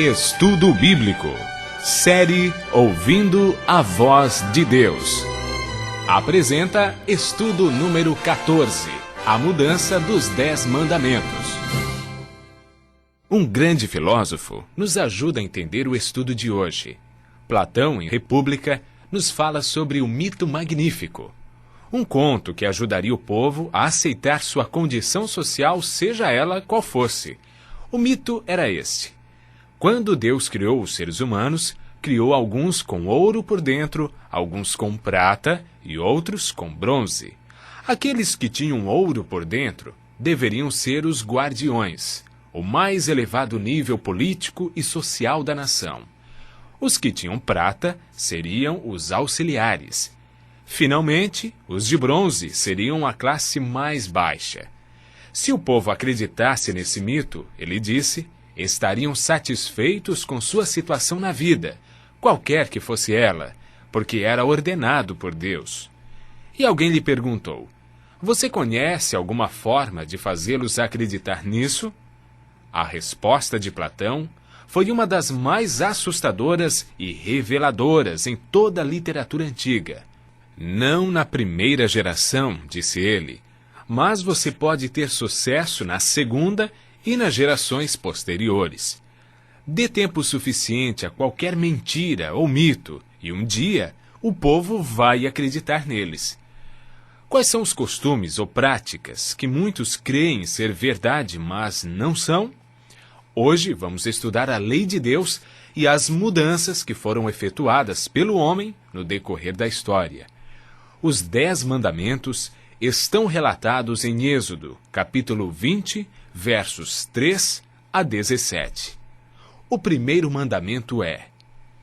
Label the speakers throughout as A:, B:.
A: Estudo Bíblico. Série Ouvindo a Voz de Deus. Apresenta estudo número 14. A mudança dos 10 mandamentos. Um grande filósofo nos ajuda a entender o estudo de hoje. Platão, em República, nos fala sobre o mito magnífico. Um conto que ajudaria o povo a aceitar sua condição social, seja ela qual fosse. O mito era este. Quando Deus criou os seres humanos, criou alguns com ouro por dentro, alguns com prata e outros com bronze. Aqueles que tinham ouro por dentro deveriam ser os guardiões, o mais elevado nível político e social da nação. Os que tinham prata seriam os auxiliares. Finalmente, os de bronze seriam a classe mais baixa. Se o povo acreditasse nesse mito, ele disse, estariam satisfeitos com sua situação na vida, qualquer que fosse ela, porque era ordenado por Deus. E alguém lhe perguntou, você conhece alguma forma de fazê-los acreditar nisso? A resposta de Platão foi uma das mais assustadoras e reveladoras em toda a literatura antiga. Não na primeira geração, disse ele, mas você pode ter sucesso na segunda e nas gerações posteriores. Dê tempo suficiente a qualquer mentira ou mito, e um dia o povo vai acreditar neles. Quais são os costumes ou práticas que muitos creem ser verdade, mas não são? Hoje vamos estudar a lei de Deus e as mudanças que foram efetuadas pelo homem no decorrer da história. Os 10 mandamentos estão relatados em Êxodo, capítulo 20, versos 3 a 17. O primeiro mandamento é: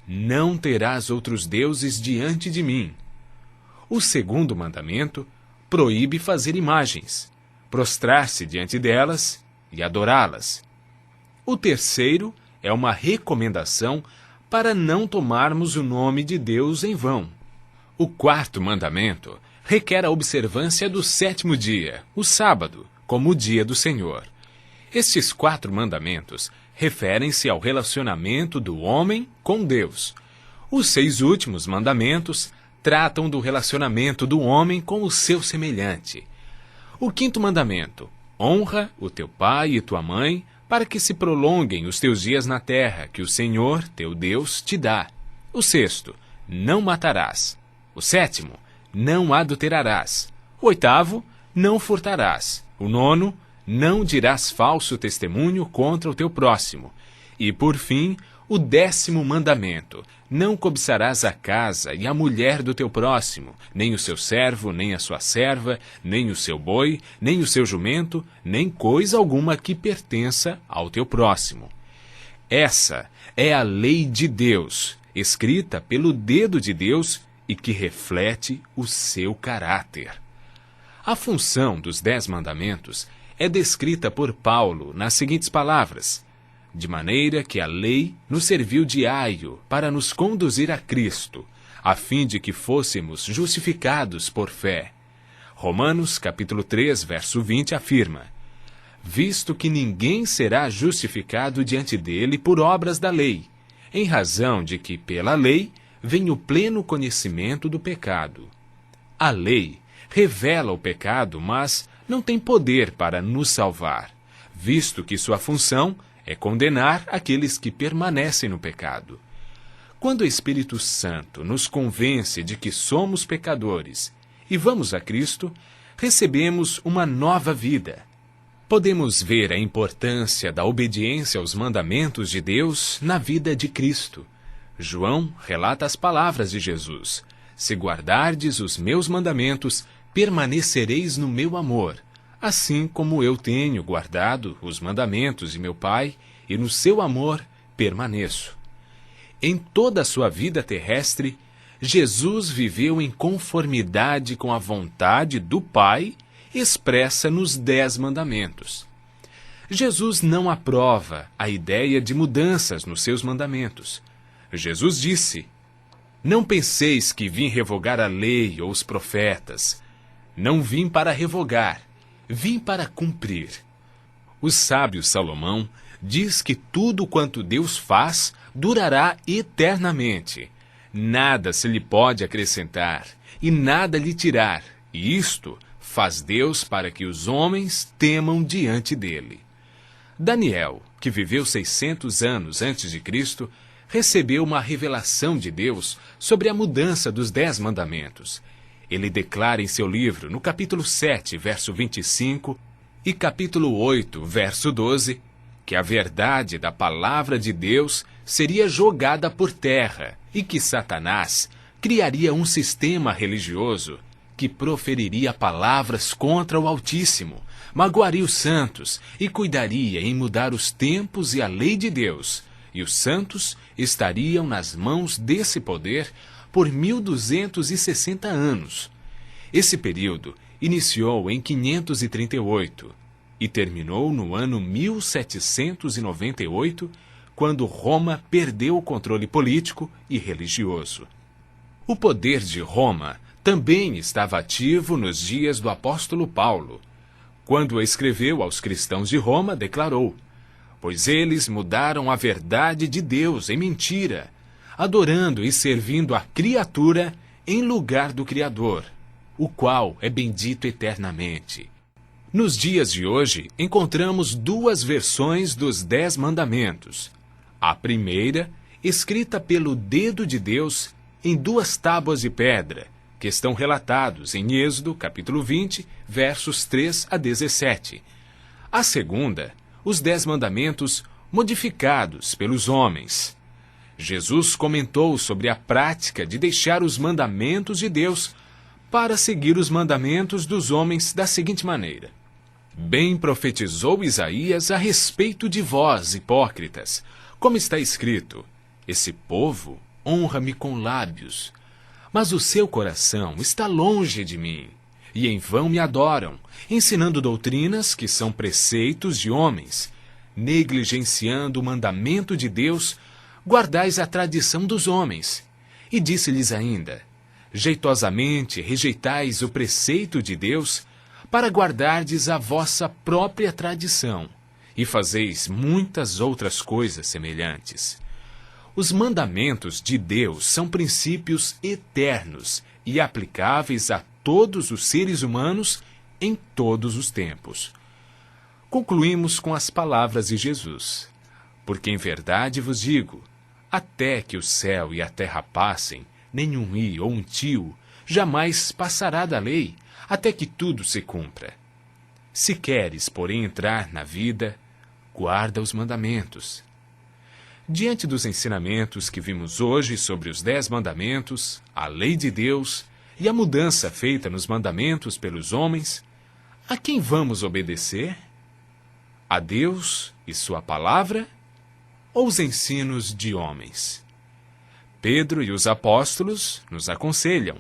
A: não terás outros deuses diante de mim. O segundo mandamento proíbe fazer imagens, prostrar-se diante delas e adorá-las. O terceiro é uma recomendação para não tomarmos o nome de Deus em vão. O quarto mandamento requer a observância do 7º dia, o sábado, como o dia do Senhor. Estes 4 mandamentos referem-se ao relacionamento do homem com Deus. Os 6 últimos mandamentos tratam do relacionamento do homem com o seu semelhante. O 5º mandamento: honra o teu pai e tua mãe, para que se prolonguem os teus dias na terra, que o Senhor, teu Deus, te dá. O 6º: não matarás. O 7º: não adulterarás. O 8º: não furtarás. O 9º: não dirás falso testemunho contra o teu próximo. E, por fim, o 10º mandamento: não cobiçarás a casa e a mulher do teu próximo, nem o seu servo, nem a sua serva, nem o seu boi, nem o seu jumento, nem coisa alguma que pertença ao teu próximo. Essa é a lei de Deus, escrita pelo dedo de Deus e que reflete o seu caráter. A função dos 10 mandamentos é descrita por Paulo nas seguintes palavras: de maneira que a lei nos serviu de aio para nos conduzir a Cristo, a fim de que fôssemos justificados por fé. Romanos, capítulo 3, verso 20, afirma: visto que ninguém será justificado diante dele por obras da lei, em razão de que, pela lei, vem o pleno conhecimento do pecado. A lei revela o pecado, mas não tem poder para nos salvar, visto que sua função é condenar aqueles que permanecem no pecado. Quando o Espírito Santo nos convence de que somos pecadores e vamos a Cristo, recebemos uma nova vida. Podemos ver a importância da obediência aos mandamentos de Deus na vida de Cristo. João relata as palavras de Jesus: se guardardes os meus mandamentos, permanecereis no meu amor, assim como eu tenho guardado os mandamentos de meu Pai, e no seu amor permaneço. Em toda a sua vida terrestre, Jesus viveu em conformidade com a vontade do Pai, expressa nos 10 mandamentos. Jesus não aprova a ideia de mudanças nos seus mandamentos. Jesus disse: não penseis que vim revogar a lei ou os profetas. Não vim para revogar, vim para cumprir. O sábio Salomão diz que tudo quanto Deus faz durará eternamente. Nada se lhe pode acrescentar e nada lhe tirar, e isto faz Deus para que os homens temam diante dele. Daniel, que viveu 600 anos antes de Cristo, recebeu uma revelação de Deus sobre a mudança dos 10 mandamentos. Ele declara em seu livro, no capítulo 7, verso 25, e capítulo 8, verso 12, que a verdade da palavra de Deus seria jogada por terra e que Satanás criaria um sistema religioso que proferiria palavras contra o Altíssimo, magoaria os santos e cuidaria em mudar os tempos e a lei de Deus, e os santos estariam nas mãos desse poder por 1260 anos. Esse período iniciou em 538 e terminou no ano 1798, quando Roma perdeu o controle político e religioso. O poder de Roma também estava ativo nos dias do apóstolo Paulo. Quando escreveu aos cristãos de Roma, declarou: pois eles mudaram a verdade de Deus em mentira, adorando e servindo a criatura em lugar do Criador, o qual é bendito eternamente. Nos dias de hoje, encontramos duas versões dos 10 mandamentos. A primeira, escrita pelo dedo de Deus em 2 tábuas de pedra, que estão relatados em Êxodo, capítulo 20, versos 3 a 17. A segunda, os 10 mandamentos modificados pelos homens. Jesus comentou sobre a prática de deixar os mandamentos de Deus para seguir os mandamentos dos homens da seguinte maneira: bem profetizou Isaías a respeito de vós, hipócritas, como está escrito: esse povo honra-me com lábios, mas o seu coração está longe de mim, e em vão me adoram, ensinando doutrinas que são preceitos de homens. Negligenciando o mandamento de Deus, guardais a tradição dos homens. E disse-lhes ainda: jeitosamente rejeitais o preceito de Deus, para guardardes a vossa própria tradição, e fazeis muitas outras coisas semelhantes. Os mandamentos de Deus são princípios eternos e aplicáveis a todos os seres humanos em todos os tempos. Concluímos com as palavras de Jesus: porque em verdade vos digo, até que o céu e a terra passem, nenhum i ou um tio jamais passará da lei, até que tudo se cumpra. Se queres, porém, entrar na vida, guarda os mandamentos. Diante dos ensinamentos que vimos hoje sobre os 10 mandamentos, a lei de Deus e a mudança feita nos mandamentos pelos homens, a quem vamos obedecer? A Deus e sua palavra ou os ensinos de homens? Pedro e os apóstolos nos aconselham: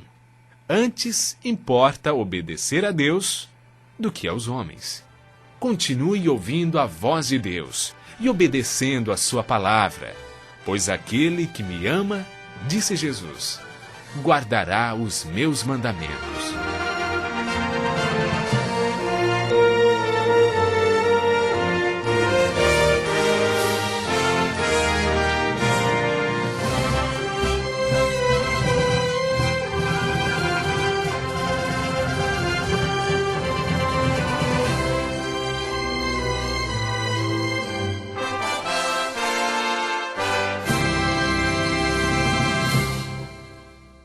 A: antes importa obedecer a Deus do que aos homens. Continue ouvindo a voz de Deus e obedecendo a sua palavra, pois aquele que me ama, disse Jesus, guardará os meus mandamentos.